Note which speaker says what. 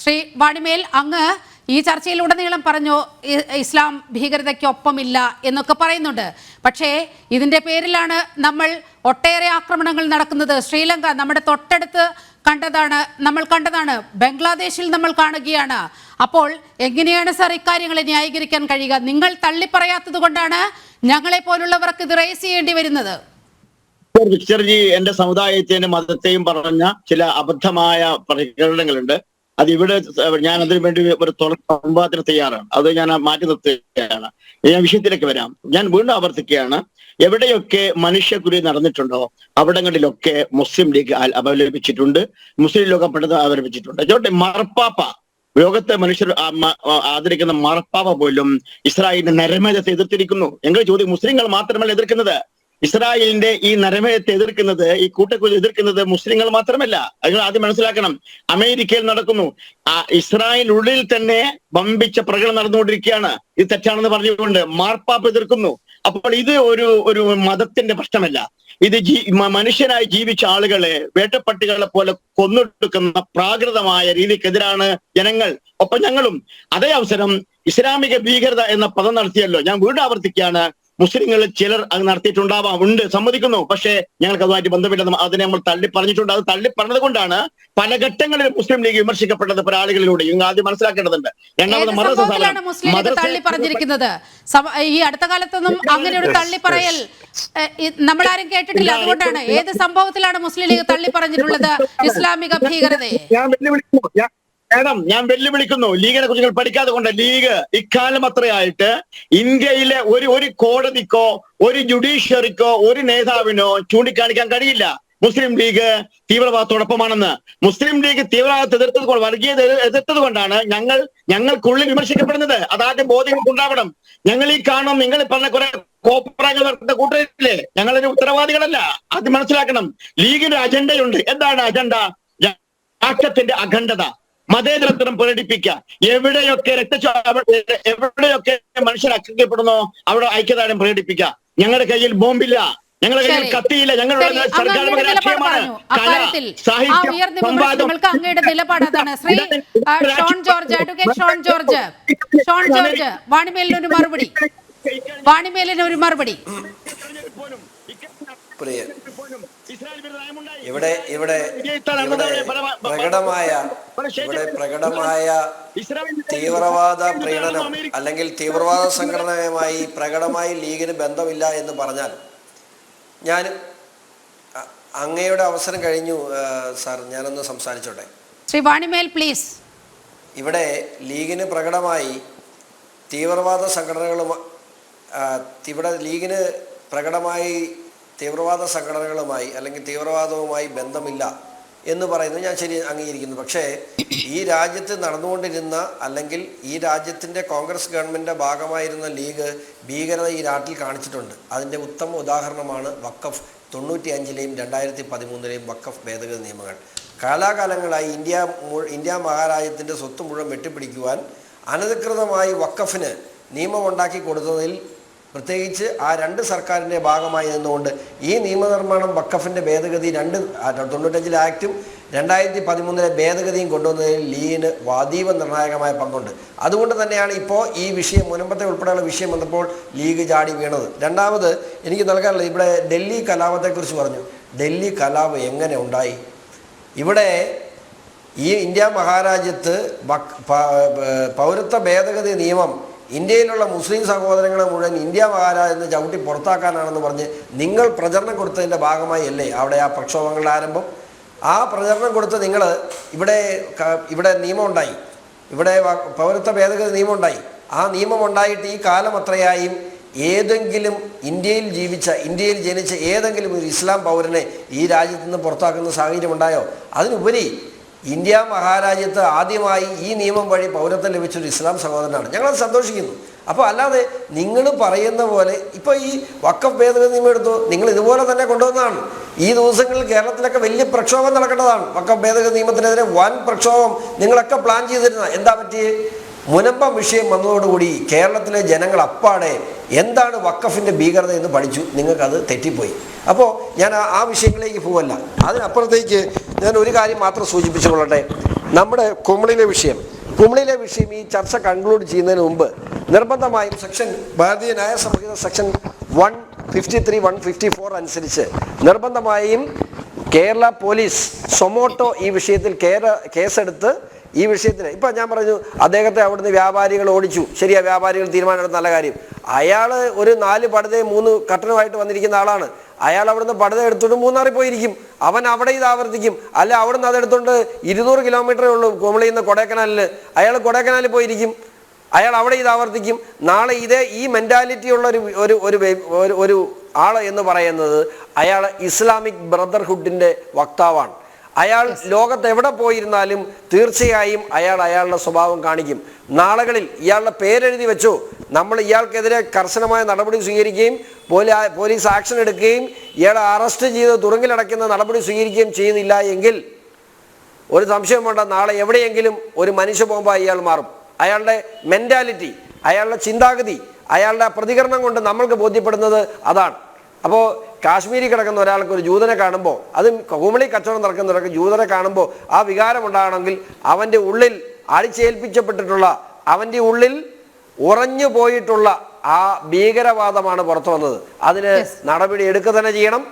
Speaker 1: ശ്രീ വാണിമേൽ, അങ്ങ് ഈ ചർച്ചയിലുടനീളം പറഞ്ഞു ഇസ്ലാം ഭീകരതയ്ക്കൊപ്പമില്ല എന്നൊക്കെ പറയുന്നുണ്ട്. പക്ഷേ ഇതിൻ്റെ പേരിലാണ് നമ്മൾ ഒട്ടേറെ ആക്രമണങ്ങൾ നടക്കുന്നത്. ശ്രീലങ്ക നമ്മുടെ തൊട്ടടുത്ത് നമ്മൾ കണ്ടതാണ്, ബംഗ്ലാദേശിൽ നമ്മൾ കാണുകയാണ്. അപ്പോൾ എങ്ങനെയാണ് സർ ഇക്കാര്യങ്ങളെ ന്യായീകരിക്കാൻ കഴിയുക? നിങ്ങൾ തള്ളിപ്പറയാത്തത് കൊണ്ടാണ് ഞങ്ങളെ പോലുള്ളവർക്ക് ഇത് റേസ് ചെയ്യേണ്ടി വരുന്നത്.
Speaker 2: വിക്ടർജി എന്റെ സമുദായത്തെയും മതത്തെയും പറഞ്ഞ ചില അബദ്ധമായ പ്രകടനങ്ങളുണ്ട്. അത് ഇവിടെ ഞാൻ അതിനു വേണ്ടി ഒരു സംവാദത്തിന് തയ്യാറാണ്. അത് ഞാൻ മാറ്റി നിർത്തുകയാണ്. ഞാൻ വിഷയത്തിലേക്ക് വരാം. ഞാൻ വീണ്ടും ആവർത്തിക്കുകയാണ്, എവിടെയൊക്കെ മനുഷ്യക്കുരി നടന്നിട്ടുണ്ടോ അവിടങ്ങളിലൊക്കെ മുസ്ലിം ലീഗ് അപലപിച്ചിട്ടുണ്ട്, മുസ്ലിം ലോകം പെട്ടെന്ന് അപലപിച്ചിട്ടുണ്ട്. ചോട്ടെ, മാർപ്പാപ്പ, ലോകത്തെ മനുഷ്യർ ആദരിക്കുന്ന മാർപ്പാപ്പ പോലും ഇസ്രായേലിന്റെ നരമേധത്തെ എതിർത്തിരിക്കുന്നു. എങ്കിൽ ചോദ്യം, മുസ്ലിങ്ങൾ മാത്രമല്ല എതിർക്കുന്നത്, ഇസ്രായേലിന്റെ ഈ നരമയത്തെ എതിർക്കുന്നത്, ഈ കൂട്ടക്കുരു എതിർക്കുന്നത് മുസ്ലിങ്ങൾ മാത്രമല്ല. നിങ്ങൾ ആദ്യം മനസ്സിലാക്കണം. അമേരിക്കയിൽ നടക്കുന്നു, ഇസ്രായേലിനുള്ളിൽ തന്നെ വമ്പിച്ച പ്രകടനം നടന്നുകൊണ്ടിരിക്കുകയാണ്. ഇത് തെറ്റാണെന്ന് പറഞ്ഞുകൊണ്ട് മാർപ്പാപ്പ എതിർക്കുന്നു. അപ്പോൾ ഇത് ഒരു മതത്തിന്റെ പ്രശ്നമല്ല. ഇത് മനുഷ്യനായി ജീവിച്ച ആളുകളെ വേട്ടപ്പട്ടികളെ പോലെ കൊന്നൊടുക്കുന്ന പ്രാകൃതമായ രീതിക്കെതിരാണ് ജനങ്ങൾ, ഒപ്പം ഞങ്ങളും. അതേ അവസരം ഇസ്ലാമിക ഭീകരത എന്ന പദം നടത്തിയല്ലോ. ഞാൻ വീണ്ടും ആവർത്തിക്കുകയാണ്, മുസ്ലിങ്ങളിൽ ചിലർ അത് നടത്തിയിട്ടുണ്ടാവാം, ഉണ്ട്, സമ്മതിക്കുന്നു. പക്ഷേ ഞങ്ങൾക്ക് അതുമായിട്ട് ബന്ധമില്ല. അതിനെ നമ്മൾ തള്ളി പറഞ്ഞിട്ടുണ്ട്. അത് തള്ളി പറഞ്ഞത് കൊണ്ടാണ് പല ഘട്ടങ്ങളിൽ മുസ്ലിം ലീഗ് വിമർശിക്കപ്പെട്ടത് പല ആളുകളിലൂടെ. ആദ്യം മനസ്സിലാക്കേണ്ടതുണ്ട്.
Speaker 1: രണ്ടാമത് തള്ളി പറഞ്ഞിരിക്കുന്നത് ഈ അടുത്ത കാലത്തൊന്നും അങ്ങനെ ഒരു തള്ളി പറയൽ നമ്മളാരും കേട്ടിട്ടില്ല. അതുകൊണ്ടാണ്, ഏത് സംഭവത്തിലാണ് മുസ്ലിം ലീഗ് തള്ളി പറഞ്ഞിട്ടുള്ളത് ഇസ്ലാമിക ഭീകരതയെ?
Speaker 2: മാഡം, ഞാൻ വെല്ലുവിളിക്കുന്നു. ലീഗിനെ കുറിച്ച് നിങ്ങൾ പഠിക്കാതെ കൊണ്ട്, ലീഗ് ഇക്കാലം അത്രയായിട്ട് ഇന്ത്യയിലെ ഒരു കോടതിക്കോ ഒരു ജുഡീഷ്യറിക്കോ ഒരു നേതാവിനോ ചൂണ്ടിക്കാണിക്കാൻ കഴിയില്ല മുസ്ലിം ലീഗ് തീവ്രവാദത്തോടൊപ്പമാണെന്ന്. മുസ്ലിം ലീഗ് തീവ്രവാദത്തെ എതിർത്തത് കൊണ്ട്, വർഗീയത എതിർത്തത് കൊണ്ടാണ് ഞങ്ങൾക്കുള്ളിൽ വിമർശിക്കപ്പെടുന്നത്. അതാദ്യം ബോധ്യം ഉണ്ടാവണം. ഞങ്ങൾ ഈ കാണും, നിങ്ങൾ പറഞ്ഞ കുറെ കോപ്രാകൾ നടത്തുന്ന കൂട്ടരില്ലേ, ഞങ്ങളൊരു ഉത്തരവാദികളല്ല. അത് മനസ്സിലാക്കണം. ലീഗിന്റെ അജണ്ടയുണ്ട്. എന്താണ് അജണ്ട? രാഷ്ട്രത്തിന്റെ അഖണ്ഡത, മതേതരത്വം പ്രകടിപ്പിക്കുക. എവിടെയൊക്കെ എവിടെയൊക്കെ മനുഷ്യർ ആക്രമിക്കപ്പെടുന്നോ അവിടെ ഐക്യദാർഢ്യം പ്രകടിപ്പിക്കുക. ഞങ്ങളുടെ കയ്യിൽ ബോംബില്ല, ഞങ്ങളുടെ കയ്യിൽ കത്തിയില്ല, ഞങ്ങളുടെ സർക്കാർ രാഷ്ട്രീയമാണ്.
Speaker 1: അങ്ങയുടെ നിലപാട് അതാണ്. ശ്രീ ഷോൺ ജോർജ്, അഡ്വക്കേറ്റ് ഷോൺ ജോർജ്, വാണിമേലിനൊരു മറുപടി.
Speaker 3: ഇവിടെ പ്രകടമായ തീവ്രവാദ പ്രീണനം അല്ലെങ്കിൽ തീവ്രവാദ സംഘടനയുമായി പ്രകടമായി ലീഗിന് ബന്ധമില്ല എന്ന് പറഞ്ഞാൽ, ഞാൻ അങ്ങയുടെ അവസരം കഴിഞ്ഞു സാർ, ഞാനൊന്ന് സംസാരിച്ചോട്ടെ.
Speaker 1: ശ്രീ വാണിമേൽ പ്ലീസ്.
Speaker 3: ഇവിടെ ലീഗിന് പ്രകടമായി തീവ്രവാദ സംഘടനകളുമായി അല്ലെങ്കിൽ തീവ്രവാദവുമായി ബന്ധമില്ല എന്ന് പറയുന്നത് ഞാൻ ശരി അംഗീകരിക്കുന്നു. പക്ഷേ ഈ രാജ്യത്ത് നടന്നുകൊണ്ടിരുന്ന അല്ലെങ്കിൽ ഈ രാജ്യത്തിൻ്റെ കോൺഗ്രസ് ഗവൺമെൻറ്റിൻ്റെ ഭാഗമായിരുന്ന ലീഗ് ഭീകരത ഈ നാട്ടിൽ കാണിച്ചിട്ടുണ്ട്. അതിൻ്റെ ഉത്തമ ഉദാഹരണമാണ് വഖഫ് 95-ലെയും 2013-ലെയും വഖഫ് ഭേദഗതി നിയമങ്ങൾ. കാലാകാലങ്ങളായി ഇന്ത്യ മഹാരാജ്യത്തിൻ്റെ സ്വത്ത് മുഴുവൻ വെട്ടിപ്പിടിക്കുവാൻ അനധികൃതമായി വഖഫിന് നിയമമുണ്ടാക്കി കൊടുത്തതിൽ, പ്രത്യേകിച്ച് ആ രണ്ട് സർക്കാരിൻ്റെ ഭാഗമായി നിന്നുകൊണ്ട് ഈ നിയമനിർമ്മാണം വഖഫിൻ്റെ ഭേദഗതി 95 ആക്റ്റും 2013 ഭേദഗതിയും കൊണ്ടുവന്നതിൽ ലീഗിന് അതീവ നിർണായകമായ പങ്കുണ്ട്. അതുകൊണ്ട് തന്നെയാണ് ഇപ്പോൾ ഈ വിഷയം, മുൻപത്തെ ഉൾപ്പെടെയുള്ള വിഷയം വന്നപ്പോൾ ലീഗ് ചാടി വീണത്. രണ്ടാമത് എനിക്ക് നൽകാനുള്ളത്, ഇവിടെ ഡൽഹി കലാപത്തെക്കുറിച്ച് പറഞ്ഞു. ഡൽഹി കലാപം എങ്ങനെ ഉണ്ടായി? ഇവിടെ ഈ ഇന്ത്യ മഹാരാജ്യത്ത് പൗരത്വ ഭേദഗതി നിയമം ഇന്ത്യയിലുള്ള മുസ്ലിം സഹോദരങ്ങളെ മുഴുവൻ ഇന്ത്യ മഹാരാജ്യത്ത് ചവിട്ടി പുറത്താക്കാനാണെന്ന് പറഞ്ഞ് നിങ്ങൾ പ്രചരണം കൊടുത്തതിൻ്റെ ഭാഗമായി അല്ലേ അവിടെ ആ പ്രക്ഷോഭങ്ങളുടെ ആരംഭം? ആ പ്രചരണം കൊടുത്ത് നിങ്ങൾ ഇവിടെ നിയമമുണ്ടായി, ഇവിടെ പൗരത്വ ഭേദഗതി നിയമമുണ്ടായി. ആ നിയമം ഉണ്ടായിട്ട് ഈ കാലം അത്രയായും ഏതെങ്കിലും ഇന്ത്യയിൽ ജനിച്ച ഏതെങ്കിലും ഒരു ഇസ്ലാം പൗരനെ ഈ രാജ്യത്ത് നിന്ന് പുറത്താക്കുന്ന സാഹചര്യം ഉണ്ടായോ? അതിനുപരി ഇന്ത്യ മഹാരാജ്യത്ത് ആദ്യമായി ഈ നിയമം വഴി പൗരത്വം ലഭിച്ചൊരു ഇസ്ലാം സഹോദരനാണ്. ഞങ്ങളത് സന്തോഷിക്കുന്നു. അപ്പോൾ അല്ലാതെ നിങ്ങൾ പറയുന്ന പോലെ ഇപ്പോൾ ഈ വഖഫ് ഭേദഗതി നിയമം എടുത്തു, നിങ്ങൾ ഇതുപോലെ തന്നെ കൊണ്ടുവന്നതാണ്. ഈ ദിവസങ്ങളിൽ കേരളത്തിലൊക്കെ വലിയ പ്രക്ഷോഭം നടക്കേണ്ടതാണ്. വഖഫ് ഭേദഗതി നിയമത്തിനെതിരെ വൻ പ്രക്ഷോഭം നിങ്ങളൊക്കെ പ്ലാൻ ചെയ്തിരുന്ന, എന്താ പറ്റിയേ? മുനമ്പം വിഷയം വന്നതോടുകൂടി കേരളത്തിലെ ജനങ്ങൾ അപ്പാടെ എന്താണ് വഖഫിൻ്റെ ഭീകരത എന്ന് പഠിച്ചു. നിങ്ങൾക്കത് തെറ്റിപ്പോയി. അപ്പോൾ ഞാൻ ആ വിഷയങ്ങളിലേക്ക് പോവല്ല. അതിനപ്പുറത്തേക്ക് ഞാൻ ഒരു കാര്യം മാത്രം സൂചിപ്പിച്ചുകൊള്ളട്ടെ. നമ്മുടെ കുമളിയിലെ വിഷയം ഈ ചർച്ച കൺക്ലൂഡ് ചെയ്യുന്നതിന് മുമ്പ് നിർബന്ധമായും ഭാരതീയ ന്യായ സംഹിത സെക്ഷൻ 153, 154 അനുസരിച്ച് നിർബന്ധമായും കേരള പോലീസ് സൊമോട്ടോ ഈ വിഷയത്തിൽ കേസെടുത്ത് ഈ വിഷയത്തിന് ഇപ്പം ഞാൻ പറഞ്ഞു അദ്ദേഹത്തെ അവിടുന്ന് വ്യാപാരികൾ ഓടിച്ചു, ശരിയാ, വ്യാപാരികൾ തീരുമാനമെടുത്ത നല്ല കാര്യം. അയാൾ ഒരു 4 പടുതയും 3 കട്ടനുമായിട്ട് വന്നിരിക്കുന്ന ആളാണ്. അയാൾ അവിടുന്ന് പടുത എടുത്തോണ്ട് മൂന്നാറിൽ പോയിരിക്കും, അവൻ അവിടെ ഇത് ആവർത്തിക്കും. അല്ല, അവിടുന്ന് അതെടുത്തോണ്ട് 200 കിലോമീറ്ററേ ഉള്ളൂ കുമളിയിൽ നിന്ന് കൊടൈക്കനാലിൽ, അയാൾ കൊടൈക്കനാലിൽ പോയിരിക്കും, അയാൾ അവിടെ ഇത് ആവർത്തിക്കും. നാളെ ഈ മെന്റാലിറ്റി ഉള്ള ഒരു ആള് എന്ന് പറയുന്നത് അയാൾ ഇസ്ലാമിക് ബ്രദർഹുഡിന്റെ വക്താവാണ്. അയാൾ ലോകത്ത് എവിടെ പോയിരുന്നാലും തീർച്ചയായും അയാളുടെ സ്വഭാവം കാണിക്കും. നാളുകളിൽ ഇയാളുടെ പേരെഴുതി വെച്ചോ, നമ്മൾ ഇയാൾക്കെതിരെ കർശനമായ നടപടി സ്വീകരിക്കുകയും പോലീസ് ആക്ഷൻ എടുക്കുകയും ഇയാളെ അറസ്റ്റ് ചെയ്ത് തുറങ്കിലടയ്ക്കുന്ന നടപടി സ്വീകരിക്കുകയും ചെയ്യുന്നില്ല എങ്കിൽ ഒരു സംശയം വേണ്ട, നാളെ എവിടെയെങ്കിലും ഒരു മനുഷ്യ ബോംബായി ഇയാൾ മാറും. അയാളുടെ മെന്റാലിറ്റി, അയാളുടെ ചിന്താഗതി, അയാളുടെ പ്രതികരണം കൊണ്ട് നമ്മൾക്ക് ബോധ്യപ്പെടുന്നത് അതാണ്. അപ്പോൾ കാശ്മീരി കിടക്കുന്ന ഒരാൾക്ക് ഒരു ജൂതനെ കാണുമ്പോൾ, അത് കുമളി കച്ചവടം നടക്കുന്ന ഒരാൾക്ക് ജൂതനെ കാണുമ്പോൾ ആ വികാരം ഉണ്ടാകണമെങ്കിൽ അവൻ്റെ ഉള്ളിൽ അടിച്ചേൽപ്പിച്ചപ്പെട്ടിട്ടുള്ള, അവൻ്റെ ഉള്ളിൽ ഉറഞ്ഞു പോയിട്ടുള്ള ആ ഭീകരവാദമാണ് പുറത്തു വന്നത്. അതിന് നടപടി എടുക്കുക തന്നെ ചെയ്യണം.